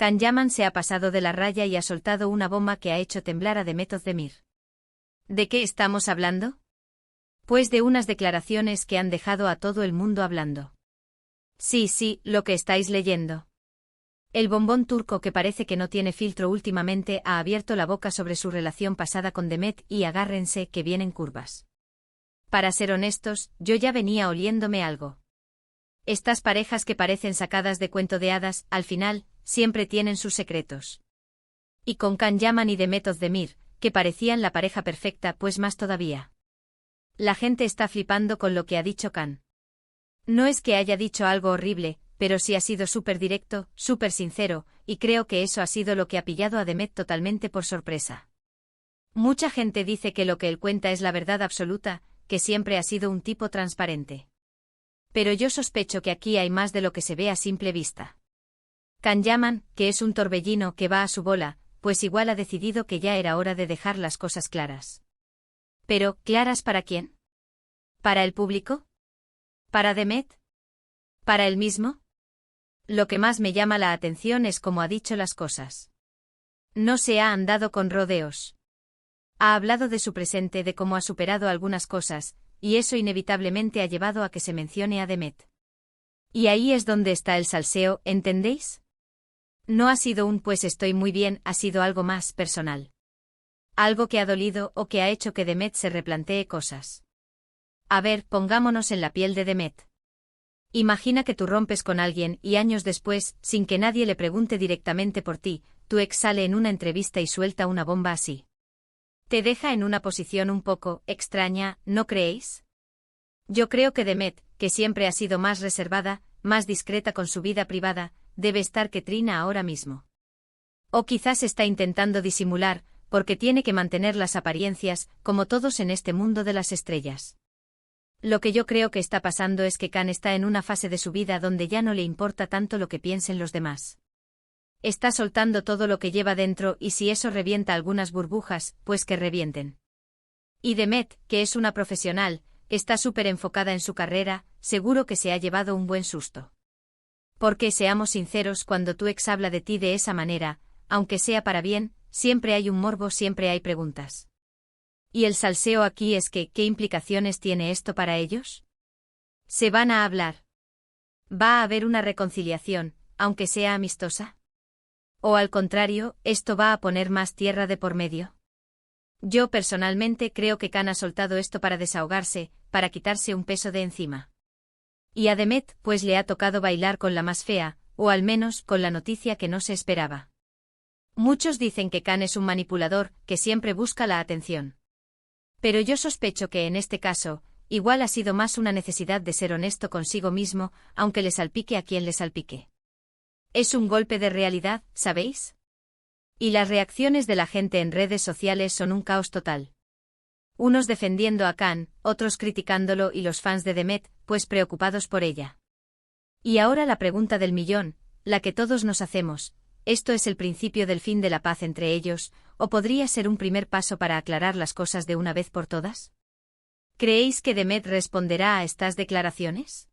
Can Yaman se ha pasado de la raya y ha soltado una bomba que ha hecho temblar a Demet Özdemir. ¿De qué estamos hablando? Pues de unas declaraciones que han dejado a todo el mundo hablando. Sí, lo que estáis leyendo. El bombón turco, que parece que no tiene filtro últimamente, ha abierto la boca sobre su relación pasada con Demet y agárrense que vienen curvas. Para ser honestos, yo ya venía oliéndome algo. Estas parejas que parecen sacadas de cuento de hadas, al final, siempre tienen sus secretos. Y con Can Yaman y Demet Özdemir, que parecían la pareja perfecta, pues más todavía. La gente está flipando con lo que ha dicho Can. No es que haya dicho algo horrible, pero sí ha sido súper directo, súper sincero, y creo que eso ha sido lo que ha pillado a Demet totalmente por sorpresa. Mucha gente dice que lo que él cuenta es la verdad absoluta, que siempre ha sido un tipo transparente. Pero yo sospecho que aquí hay más de lo que se ve a simple vista. Can Yaman, que es un torbellino que va a su bola, pues igual ha decidido que ya era hora de dejar las cosas claras. Pero, ¿claras para quién? ¿Para el público? ¿Para Demet? ¿Para él mismo? Lo que más me llama la atención es cómo ha dicho las cosas. No se ha andado con rodeos. Ha hablado de su presente, de cómo ha superado algunas cosas, y eso inevitablemente ha llevado a que se mencione a Demet. Y ahí es donde está el salseo, ¿entendéis? No ha sido un pues estoy muy bien, ha sido algo más personal. Algo que ha dolido o que ha hecho que Demet se replantee cosas. A ver, pongámonos en la piel de Demet. Imagina que tú rompes con alguien y años después, sin que nadie le pregunte directamente por ti, tu ex sale en una entrevista y suelta una bomba así. Te deja en una posición un poco extraña, ¿no creéis? Yo creo que Demet, que siempre ha sido más reservada, más discreta con su vida privada, debe estar que trina ahora mismo. O quizás está intentando disimular, porque tiene que mantener las apariencias, como todos en este mundo de las estrellas. Lo que yo creo que está pasando es que Can está en una fase de su vida donde ya no le importa tanto lo que piensen los demás. Está soltando todo lo que lleva dentro y si eso revienta algunas burbujas, pues que revienten. Y Demet, que es una profesional, está súper enfocada en su carrera, seguro que se ha llevado un buen susto. Porque seamos sinceros, cuando tu ex habla de ti de esa manera, aunque sea para bien, siempre hay un morbo, siempre hay preguntas. Y el salseo aquí es que, ¿qué implicaciones tiene esto para ellos? ¿Se van a hablar? ¿Va a haber una reconciliación, aunque sea amistosa? ¿O al contrario, esto va a poner más tierra de por medio? Yo personalmente creo que Can ha soltado esto para desahogarse, para quitarse un peso de encima. Y a Demet, pues le ha tocado bailar con la más fea, o al menos con la noticia que no se esperaba. Muchos dicen que Can es un manipulador, que siempre busca la atención. Pero yo sospecho que en este caso, igual ha sido más una necesidad de ser honesto consigo mismo, aunque le salpique a quien le salpique. Es un golpe de realidad, ¿sabéis? Y las reacciones de la gente en redes sociales son un caos total. Unos defendiendo a Can, otros criticándolo y los fans de Demet, pues preocupados por ella. Y ahora la pregunta del millón, la que todos nos hacemos, ¿esto es el principio del fin de la paz entre ellos, o podría ser un primer paso para aclarar las cosas de una vez por todas? ¿Creéis que Demet responderá a estas declaraciones?